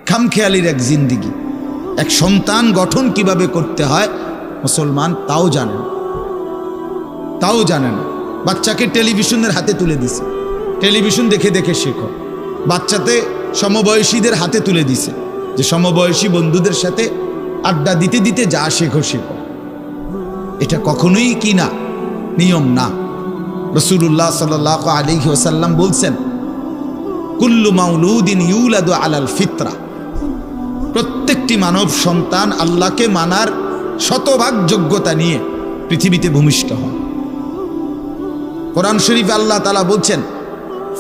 খামখেয়ালির এক জিন্দিগি। এক সন্তান গঠন কিভাবে করতে হয় মুসলমান তাও জানে না। বাচ্চাকে টেলিভিশনের হাতে তুলে দিছে, টেলিভিশন দেখে দেখে শেখো। বাচ্চাতে সমবয়সীদের হাতে তুলে দিছে যে সমবয়সী বন্ধুদের সাথে আড্ডা দিতে দিতে যা শেখো। এটা কখনোই কি না, নিয়ম না। রাসূলুল্লাহ সাল্লাল্লাহু আলাইহি ওয়াসাল্লাম বলছেন, কুল্লু মাউলুদিন ইউলাদু আলাল ফিতরা, প্রত্যেকটি মানব সন্তান আল্লাহকে মানার শতভাগ যোগ্যতা নিয়ে পৃথিবীতে ভূমিষ্ঠ হয়। কোরআন শরীফে আল্লাহ তাআলা বলছেন,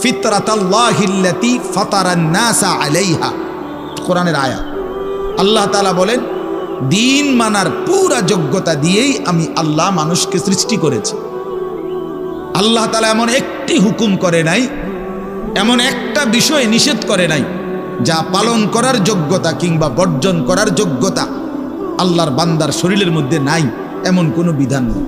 ফিতরাতাল্লাহিল্লাতী ফাতারান নাসা আলাইহা, কোরআনের আয়াত। আল্লাহ তাআলা বলেন, দিন মানার পুরা যোগ্যতা দিয়েই আমি আল্লাহ মানুষকে সৃষ্টি করেছি। আল্লাহ তাআলা এমন একটি হুকুম করে নাই, এমন একটা বিষয় নিষেধ করে নাই যা পালন করার যোগ্যতা কিংবা বর্জন করার যোগ্যতা আল্লাহর বান্দার শরীরের মধ্যে নাই, এমন কোনো বিধান নেই।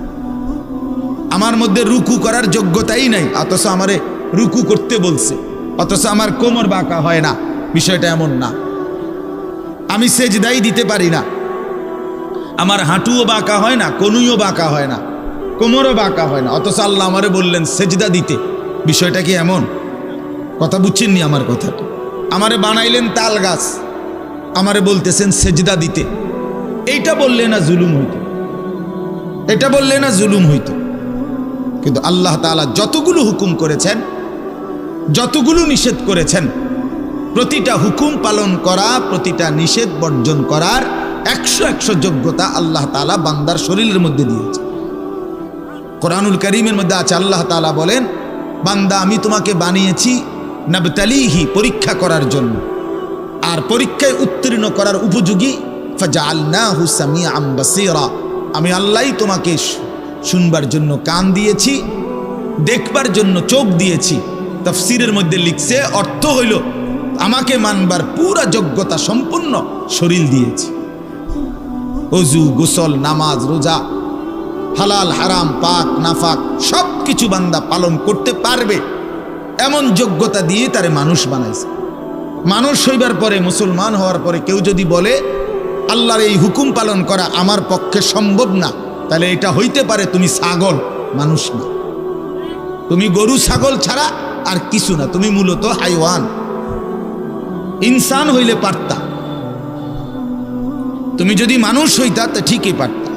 আমার মধ্যে রুকু করার যোগ্যতাই নাই, অথচ আমারে রুকু করতে বলছে, অথচ আমার কোমর বাঁকা হয় না, বিষয়টা এমন না। আমি সেজদাই দিতে পারি না, আমার হাঁটুও বাঁকা হয় না, কনুইও বাঁকা হয় না, কোমরও বাঁকা হয় না, অথচ আল্লাহ আমারে বললেন সেজদা দিতে। বিষয়টা কি এমন? কথা বুঝছেননি আমার কথাটা? আমারে বানাইলেন তাল গাছ, আমারে বলতেছেন সেজদা দিতে। এইটা বললে না জুলুম হইতো, এটা বললে না জুলুম হইতো। কিন্তু আল্লাহ তাআলা যতগুলো হুকুম করেছেন, যতগুলো নিষেধ করেছেন, প্রতিটা হুকুম পালন করা, প্রতিটা নিষেধ বর্জন করার 100 যোগ্যতা আল্লাহ তাআলা বান্দার শরীরের মধ্যে দিয়েছে। কোরআনুল কারীমের মধ্যে আছে, আল্লাহ তাআলা বলেন, বান্দা আমি তোমাকে বানিয়েছি নাবতালিহি, পরীক্ষা করার জন্য, আর পরীক্ষায় উত্তীর্ণ করার উপযোগী। ফাজআলনাহু সামিআন বাসীরা, আমি আল্লাহই তোমাকে শুনবার জন্য কান দিয়েছি, দেখবার জন্য চোখ দিয়েছি। তাফসীরের মধ্যে লিখছে, অর্থ হইল আমাকে মানবার পুরা যোগ্যতা সম্পূর্ণ শরীর দিয়েছি। ওযু, গোসল, নামাজ, রোজা, হালাল হারাম, পাক নাফাক সব কিছু বান্দা পালন করতে পারবে এমন যোগ্যতা দিয়ে তারে মানুষ বানাইছে। মানুষ হইবার পরে, মুসলমান হওয়ার পরে কেউ যদি বলে আল্লাহর এই হুকুম পালন করা আমার পক্ষে সম্ভব না, তাহলে এটা হইতে পারে তুমি ছাগল, মানুষ না। তুমি গরু ছাগল ছাড়া আর কিছু না, তুমি মূলত হাইওয়ান। ইনসান হইলে পারতা, তুমি যদি মানুষ হইতা তো ঠিকই পারতা,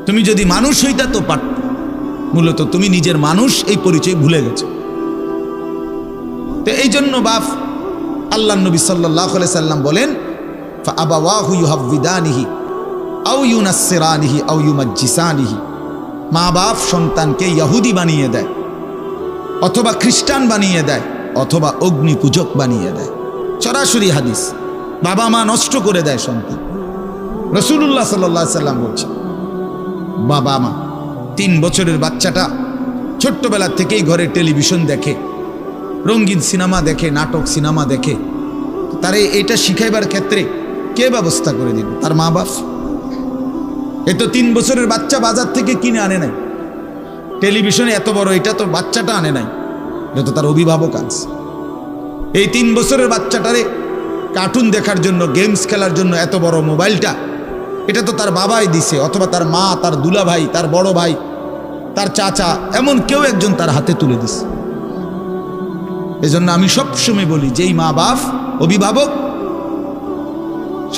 তুমি যদি মানুষ হইতা তো পারতা। মূলত তুমি নিজের মানুষ এই পরিচয় ভুলে গেছো। তো এই জন্য বাপ আল্লাহর নবী সাল্লাল্লাহু আলাইহি সাল্লাম বলেন, ফাআবাওয়াহু ইউহাব্বিদানিহি আও ইউনাসসিরানিহি আও ইউমাজ্জিসানিহি, মা বাপ সন্তানকে ইহুদি বানিয়ে দেয়, অথবা খ্রিস্টান বানিয়ে দেয়, অথবা অগ্নি পূজক বানিয়ে দেয়। সরাসরি হাদিস, বাবা মা নষ্ট করে দেয় সন্তান। রাসূলুল্লাহ সাল্লাল্লাহু আলাইহি সাল্লাম বলছে, বাবা মা 3 বছরের বাচ্চাটা ছোট্টবেলা থেকেই ঘরে টেলিভিশন দেখে, রঙিন সিনেমা দেখে, নাটক সিনেমা দেখে, তারে এটা শিখাইবার ক্ষেত্রে কে ব্যবস্থা করে দিল? তার মা বাপ। এ তো 3 বছরের বাচ্চা বাজার থেকে কিনে আনে নাই, টেলিভিশনে এত বড় এটা তো বাচ্চাটা আনে নাই, এটা তো তার অভিভাবক আনছে। এই 3 বছরের বাচ্চাটারে কার্টুন দেখার জন্য, গেমস খেলার জন্য এত বড় মোবাইলটা, এটা তো তার বাবাই দিছে, অথবা তার মা, তার দুলা ভাই, তার বড় ভাই, তার চাচা, এমন কেউ একজন তার হাতে তুলে দিছে। এজন্য আমি সবসময় বলি, যেই মা বাপ অভিভাবক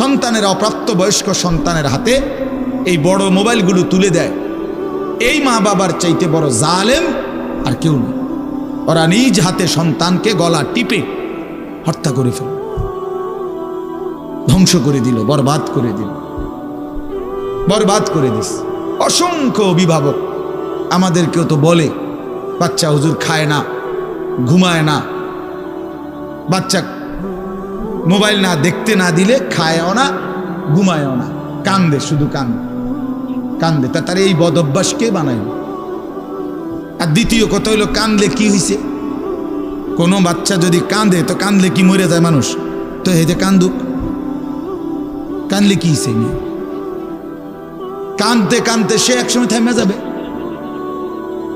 সন্তানের, অপ্রাপ্ত বয়স্ক সন্তানের হাতে এই বড় মোবাইলগুলো তুলে দেয়, এই মা বাবার চাইতে বড় জালেম আর কেউ নেই। ওরা নিজ হাতে সন্তানকে গলা টিপে হত্যা করে ফেল, ধ্বংস করে দিল, বরবাদ করে দিল, বরবাদ করে দিস। অসংখ্য অভিভাবক আমাদেরকেও তো বলে, বাচ্চা হুজুর খায় না, ঘুমায় না, বাচ্চা মোবাইল না দেখতে না দিলে খায়ও না, ঘুমায়ও না, কান্দে, শুধু কান্দে। তার এই বদ অভ্যাস কে বানায়? আর দ্বিতীয় কথা হইল, কান্দলে কি হয়েছে? কোনো বাচ্চা যদি কান্দে, তো কান্দলে কি মরে যায় মানুষ? তো এই যে কান্দুক, কান্দলে কি হয়েছে? কান্দতে কান্দতে সে একসময় থেমে যাবে।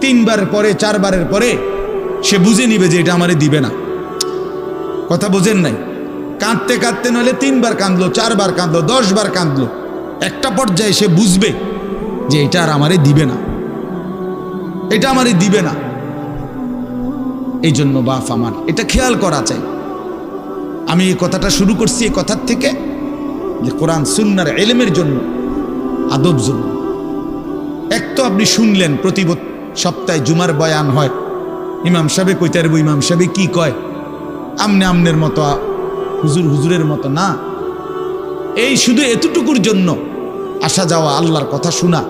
3 বার পরে, 4 বারের পরে সে বুঝে নিবে যে এটা আমারে দিবে না। কথা বোঝেন নাই? কাঁদতে কাঁদতে নইলে 3 বার কাঁদলো, 4 বার কাঁদলো, 10 বার কাঁদলো, একটা পর্যায়ে সে বুঝবে যে এটা আর আমারে দিবে না, এটা আমারে দিবে না। এই জন্য বাপ আমার এটা খেয়াল করা চাই। আমি এই কথাটা শুরু করছি এই কথার থেকে যে কোরআন সুন্নাহর ইলমের জন্য, আদব জন্য। এক তো আপনি শুনলেন প্রতি সপ্তাহে জুমার বয়ান হয়, ইমাম সাহেব কইতে পারবো ইমাম সাহেব কি কয়, আমনে আমনের মতো, হুজুর হুজুরের মতো না। এই শুধু এতটুকুর জন্য আসা যাওয়া, আল্লাহর কথা শোনা,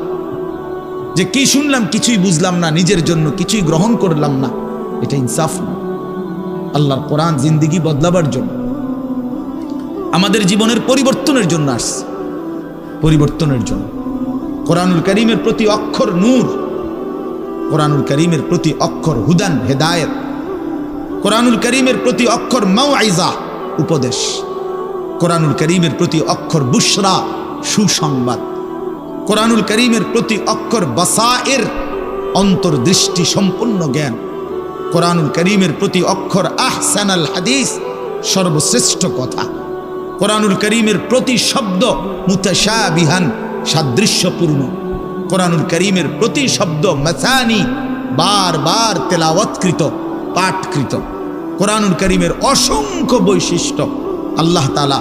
যে কি শুনলাম কিছুই বুঝলাম না, নিজের জন্য কিছুই গ্রহণ করলাম না, এটা ইনসাফ না। আল্লাহর কোরআন জিন্দেগি বদলাবার জন্য, আমাদের জীবনের পরিবর্তনের জন্য আসছে, পরিবর্তনের জন্য। কোরআনুল কারীমের প্রতি অক্ষর নূর, কোরআনুল কারীমের প্রতি অক্ষর হুদান হেদায়েত, কোরআনুল কারীমের প্রতি অক্ষর মাউইজা উপদেশ, কোরআনুল কারীমের প্রতি অক্ষর বুশরা সুসংবাদ, কোরআনুল কারীমের প্রতি অক্ষর বাসায়ের অন্তর্দৃষ্টি সম্পন্ন জ্ঞান, কোরআনুল কারীমের প্রতি অক্ষর আহসানাল হাদিস সর্বশ্রেষ্ঠ কথা, কোরআনুল কারীমের প্রতি শব্দ মুতাশাবিহান সাদৃশ্যপূর্ণ, কোরআনুল কারীমের প্রতি শব্দ মাসানি বারবার তেলাওয়াতকৃত পাঠকৃত। কোরআনুল কারীমের অসংখ্য বৈশিষ্ট্য আল্লাহ তাআলা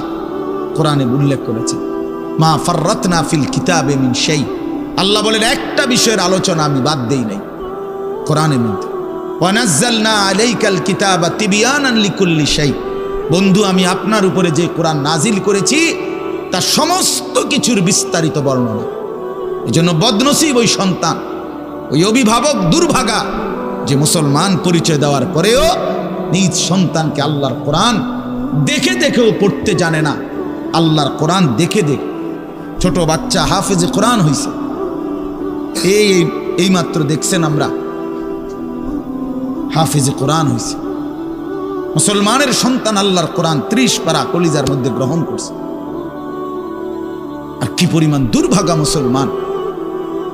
কোরআনে উল্লেখ করেছেন। মা ফাররাতনা ফিল কিতাবে মিন শাই, আল্লাহ বলেন একটা বিষয়ের আলোচনা আমি বাদ দেই নাই কোরআনের মধ্যে। ওয়া নাযালনা আলাইকাল কিতাবা তিবয়ানান লিকুল্লি শাই, বন্ধু আমি আপনার উপরে যে কোরআন নাজিল করেছি তা সমস্ত কিছুর বিস্তারিত বর্ণনা। এজন্য বদনসিব ওই সন্তান, ওই অভিভাবক দুর্ভাগা যে মুসলমান পরিচয় দেওয়ার পরেও নিজ সন্তানকে আল্লাহর কোরআন দেখে দেখেও পড়তে জানে না। আল্লাহর কোরআন দেখে দেখে ছোট বাচ্চা হাফেজে কোরআন হইছে, এই মাত্র দেখছেন আমরা হাফেজে কোরআন হইছে। মুসলমানের সন্তান আল্লাহর কোরআন 30 পারা কলিজার মধ্যে গ্রহণ করছে। আর কি পরিমাণ দুর্ভাগা মুসলমান,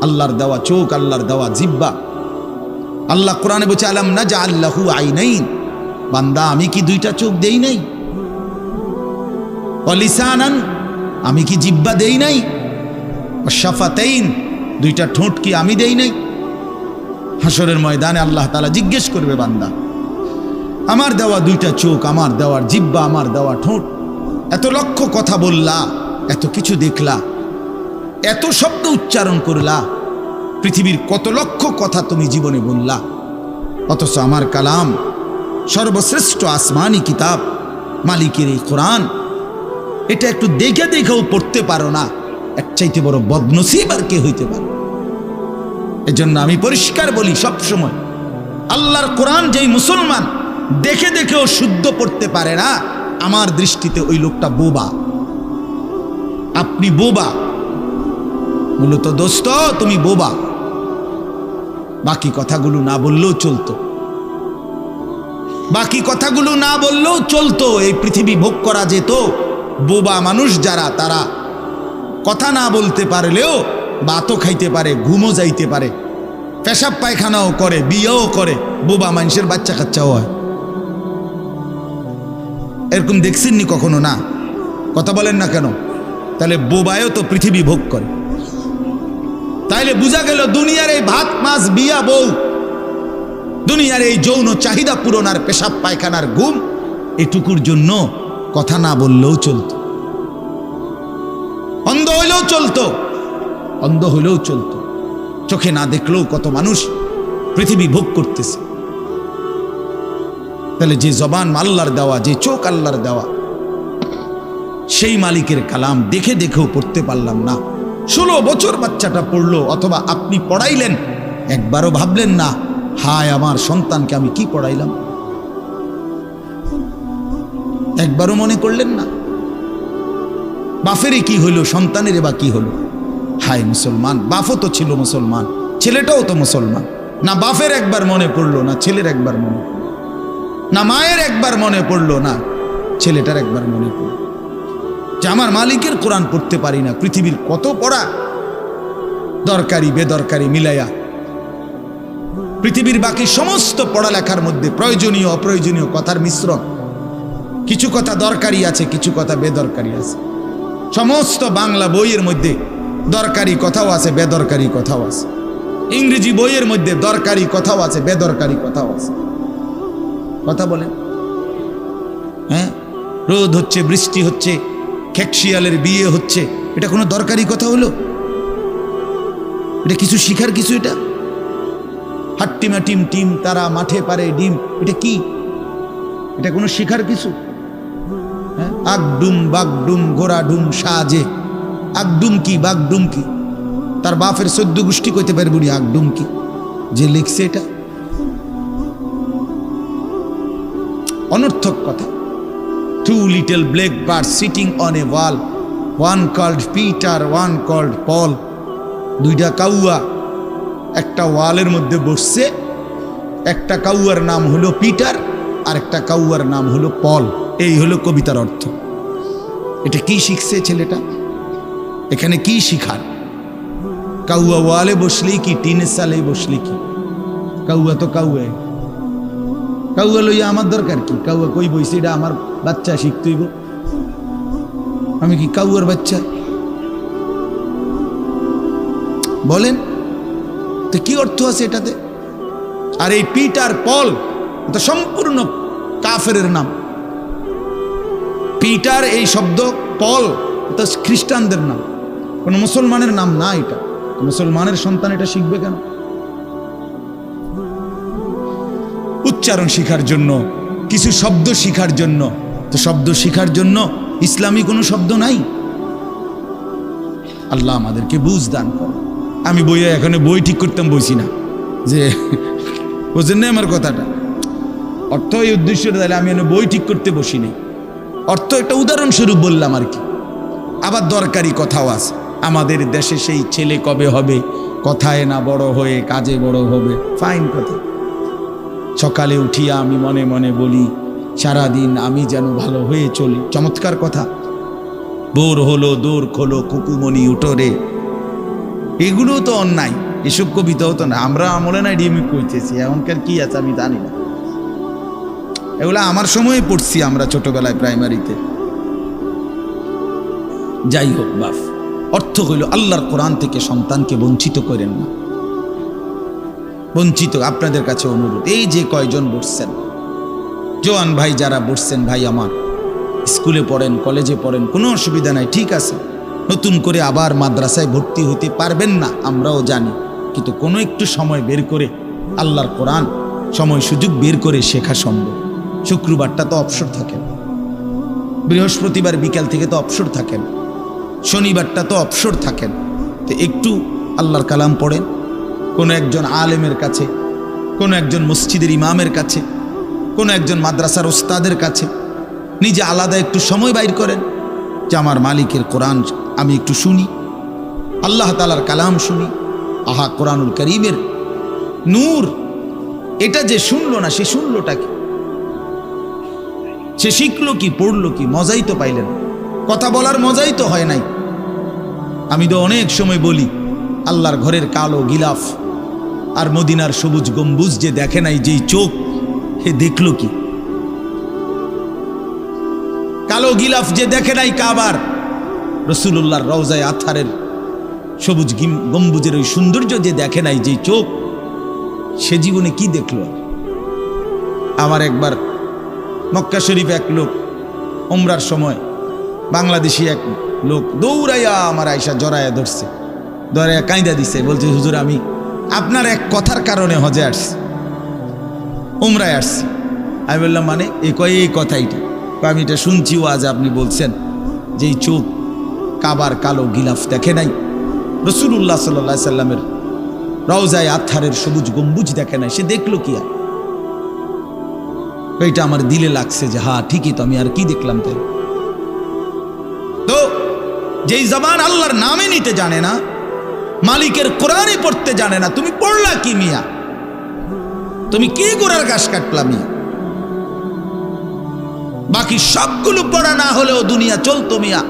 আল্লাহর দেওয়া চোখ, আল্লাহর দেওয়া জিহ্বা। আল্লাহ কোরআনে বলছে আলাম নাজআল লাহু আইনাইন, বান্দা আমি কি 2টা চোখ দেই নাই? ওয়া লিসানান, আমি কি জিহ্বা দেই নাই? ওয়া শাফাতাইন, 2টা ঠোঁট কি আমি দেই নাই? হাসরের ময়দানে আল্লাহ তাআলা জিজ্ঞেস করবে বান্দা আমার দেওয়া 2টা চোখ, আমার দেওয়ার জিহ্বা, আমার দেওয়া ঠোঁট, এত লক্ষ কথা বললা, এত কিছু দেখলা, এত শব্দ উচ্চারণ করলা, পৃথিবীর কত লক্ষ কথা তুমি জীবনে বললা, অথচ আমার কালাম সর্বশ্রেষ্ঠ আসমানি কিতাব মালিকের এই কোরআন, এটা একটু দেখে দেখেও পড়তে পারো না, এর চাইতে বড় বদনসিব আর কে হইতে পারে? এজন্য আমি পরিষ্কার বলি সব সময়, আল্লাহর কোরআন যেই মুসলমান দেখে দেখেও শুদ্ধ পড়তে পারে না, আমার দৃষ্টিতে ওই লোকটা বোবা। আপনি বোবা, মূলত দোস্ত তুমি বোবা। বাকি কথাগুলো না বললেও চলতো, বাকি কথাগুলো না বললেও চলতো, এই পৃথিবী ভোগ করা যেত। বোবা মানুষ যারা, তারা কথা না বলতে পারলেও ভাতও খাইতে পারে, ঘুমও যাইতে পারে, পেশাব পায়খানাও করে, বিয়েও করে, বোবা মানুষের বাচ্চা কাচ্চাও হয়। এরকম দেখছেননি কখনো? না, কথা বলেন না কেন? তাহলে বোবায়ও তো পৃথিবী ভোগ করে। তাইলে বোঝা গেল দুনিয়ার এই ভাত মাছ বিয়া বউ, দুনিয়ার এই যৌন চাহিদা পূরণ আর পেশাব পায়খানার ঘুম, এটুকুর জন্য কথা না বললেও চলতো, অন্ধ হইলেও চলতো, অন্ধ হইলেও চলতো, চোখে না দেখলেও কত মানুষ পৃথিবী ভোগ করতেছে। তাহলে যে জবান আল্লাহর দেওয়া, যে চোখ আল্লাহর দেওয়া, সেই মালিকের কালাম দেখে দেখেও পড়তে পারলাম না। 16 বছর বাচ্চাটা পড়লো, অথবা আপনি পড়াইলেন, একবারও ভাবলেন না হায় আমার সন্তানকে আমি কি পড়াইলাম? একবারও মনে করলেন না বাফেরই কি হইল, সন্তানের বা কি হলো? হায় মুসলমান, বাফও তো ছিল মুসলমান, ছেলেটাও তো মুসলমান। না বাফের একবার মনে পড়লো, না ছেলের একবার মনে পড়লো, না মায়ের একবার মনে পড়লো, না ছেলেটার একবার মনে পড়লো যে আমার মালিকের কোরআন পড়তে পারি না। পৃথিবীর কত পড়া, দরকারি বেদরকারি মিলাইয়া পৃথিবীর বাকি সমস্ত পড়ালেখার মধ্যে প্রয়োজনীয় অপ্রয়োজনীয় কথার মিশ্রণ, কিছু কথা দরকারি আছে, কিছু কথা বেদরকারি আছে। সমস্ত বাংলা বইয়ের মধ্যে দরকারি কথাও আছে, বেদরকারি কথাও আছে। ইংরেজি বইয়ের মধ্যে দরকারি কথাও আছে, বেদরকারি কথাও আছে। কথা বলেন। হ্যাঁ, রোদ হচ্ছে, বৃষ্টি হচ্ছে, খেকশিয়ালের বিয়ে হচ্ছে, এটা কোনো দরকারি কথা হলো? এটা কিছু শিখার কিছু? এটা হাট্টিমা টিম টিম তারা মাঠে পারে ডিম, এটা কি? এটা কোনো শিখার কিছু? হ্যাঁ, আগডুম বাগডুম ঘোড়াডুম সাজে। আগডুম কি বাগডুম কি? তার বাপের 14 গোষ্ঠী কইতে পারবো না আগডুম কি যে লিখছে এটা। অনর্থক কথা। 2 little black birds sitting on a wall, one called Peter, one called Paul. 2টা কাউয়া একটা ওয়ালের মধ্যে বসছে। একটা কাউয়ার নাম হলো পিটার আর একটা কাউয়ার নাম হলো পল। এই হলো কবিতার অর্থ। এটা কি শিখছে ছেলেটা? এখানে কি শিখার? কাউয়া ওয়ালে বসলেই কি, টিনের সালে বসলে কি? কাউয়া তো কাউয়া। কাউয়া লইয়া আমার দরকার কি? কাউয়া কই বইছে, এটা আমার বাচ্চা শিখতেইব। আমি কি কাউয়ার বাচ্চা? বলেন তো কি অর্থ আছে এটাতে? আর এই পিটার পল এটা সম্পূর্ণ কাফেরের নাম। পিটার এই শব্দ, পল এটা খ্রিস্টানদের নাম, কোন মুসলমানের নাম না। এটা মুসলমানের সন্তান এটা শিখবে কেন? উচ্চারণ শিখার জন্য, কিছু শব্দ শিখার জন্য। তো শব্দ শিখার জন্য ইসলামী কোনো শব্দ নাই? আল্লাহ আমাদেরকে বুঝ দান করে। আমি বইয়ে এখানে বই ঠিক করতাম বইছি না, যে বুঝেন না আমার কথাটা। অর্থ এই উদ্দেশ্যটা, তাহলে আমি এখানে বই ঠিক করতে বসি নাই। অর্থ একটা উদাহরণস্বরূপ বললাম আর কি। আবার দরকারি কথাও আছে। আমাদের দেশে সেই ছেলে কবে হবে, কথায় না বড় হয়ে কাজে বড় হবে। ফাইন কথা। সকালে উঠিয়া আমি মনে মনে বলি, সারাদিন আমি যেন ভালো হয়ে চলি। চমৎকার কথা। বোর হলো দৌড় খোলো কুকুমনি উঠোরে, এগুলো তো অন্যায়। এসব কবিতাও তো না, আমরা আমলে নাই ডিএমই কইতেছি। এখনকার কি আছে আমি জানি না। এগুলো আমার সময়ে পড়ছি আমরা ছোটবেলায় প্রাইমারিতে। যাই হোক বাপ, অর্থ হইল আল্লাহর কোরআন থেকে সন্তানকে বঞ্চিত করেন না। বঞ্চিত আপনাদের কাছে অনুরোধ। এই যে কয়জন বসছেন, জোয়ান ভাই যারা বসছেন, ভাই আমার স্কুলে পড়েন, কলেজে পড়েন, কোনো অসুবিধা নাই, ঠিক আছে। নতুন করে আবার মাদ্রাসায় ভর্তি হইতে পারবেন না, আমরাও জানি। কিন্তু কোনো একটু সময় বের করে আল্লাহর কোরআন সময় সুযোগ বের করে শেখা সম্ভব। শুক্রবারটা তো অবসর থাকেন, বৃহস্পতিবার বিকাল থেকে তো অবসর থাকেন, শনিবারটা তো অবসর থাকেন। তো একটু আল্লাহর কালাম পড়েন, কোনো একজন আলেমের কাছে, কোনো একজন মসজিদের ইমামের কাছে, কোনো একজন মাদ্রাসার ওস্তাদের কাছে নিজে আলাদা একটু সময় বাইর করেন, যে আমার মালিকের কোরআন আমি একটু শুনি, আল্লাহ তাআলার কালাম শুনি। আহা, কোরআনুল কারীমের নূর। এটা যে শুনলো না, সে শুনলোটা কি? সে শিখলো কি, পড়লো কি? মজাই তো পাইলেন। কথা বলার মজাই তো হয় নাই। আমি তো অনেক সময় বলি, আল্লাহর ঘরের কালো গিলাফ আর মদিনার সবুজ গম্বুজ যে দেখে নাই, যেই চোখ, হে দেখলো কি? কালো গিলাফ যে দেখে নাই কাবার, রাসূলুল্লাহর রওজায়ে আতহারের সবুজ গম্বুজের ওই সৌন্দর্য যে দেখে নাই, যেই চোখ, সে জীবনে কি দেখলো? আমার একবার মক্কা শরীফ এক লোক উমরার সময়, বাংলাদেশি এক লোক দৌড়াইয়া আমার আয়সা জড়াইয়া ধরছে, ধরাইয়া কাঁদা দিছে, বলছে হুজুর আমি আপনার এক কথার কারণে হজে আসছি, উমরায় আসছি। আমি বললাম মানে? এই কথাইটা আমি এটা শুনছি, ও আজ আপনি বলছেন যেই চোখ কাবার কালো গিলাফ দেখে নাই, রাসূলুল্লাহ সাল্লাল্লাহু আলাইহি সাল্লামের রওজায়ে আতহারের সবুজ গম্বুজ দেখে নাই, সে দেখলো কি? আর এইটা আমার দিলে লাগছে যে হ্যাঁ ঠিকই তো, আমি আর কি দেখলাম? তাই তো যেই জবান আল্লাহর নামে নিতে জানে না, মালিকের কোরআনে পড়তে জানে না, তুমি পড়লা কি মিয়া? তুমি কি গোড়ার ঘাস কাটলা মিয়া? বাকি সবগুলো পড়া না হলেও দুনিয়া চলতো মিয়া।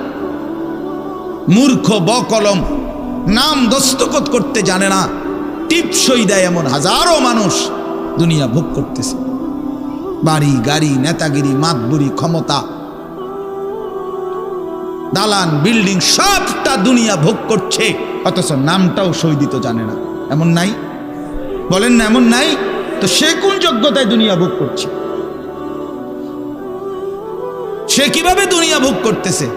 মূর্খ বকলম, নাম দস্তখত করতে জানে না, টিপসই দেয় এমন হাজারো মানুষ দুনিয়া ভোগ করতেছে। বাড়ি গাড়ি, নেতাগিরি, মাতবুরি, ক্ষমতা, দালান, বিল্ডিং, সবটা দুনিয়া ভোগ করছে, অথচ নামটাও সই দিতে জানে না। এমন নাই? বলেন না এমন নাই? তো সে কোন যোগ্যতায় দুনিয়া ভোগ করছে? সে কিভাবে দুনিয়া ভোগ করতেছে?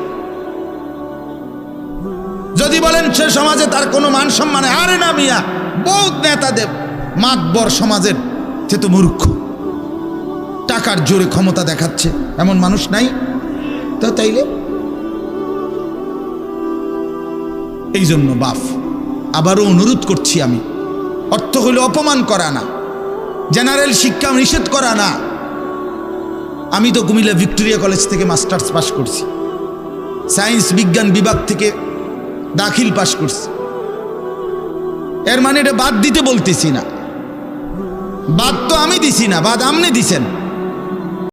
যদি বলেন সে সমাজে তার কোনো মান সম্মান, আরে না মিয়া, বহুত নেতাদের মাতবর সমাজের, সে তো মূর্খ, টাকার জোরে ক্ষমতা দেখাচ্ছে, এমন মানুষ নাই? তো তাইলে এই জন্য বাপ আবারও অনুরোধ করছি আমি, অর্থ হইল অপমান করা না, জেনারেল শিক্ষা নিষেধ করা না। আমি তো কুমিল্লা ভিক্টোরিয়া কলেজ থেকে মাস্টার্স পাস করছি, সায়েন্স বিজ্ঞান বিভাগ থেকে দাখিল পাস করছি। এর মানে এটা বাদ দিতে বলতেছি না, বাদ তো আমি দিছি না, বাদ আপনি দিছেন।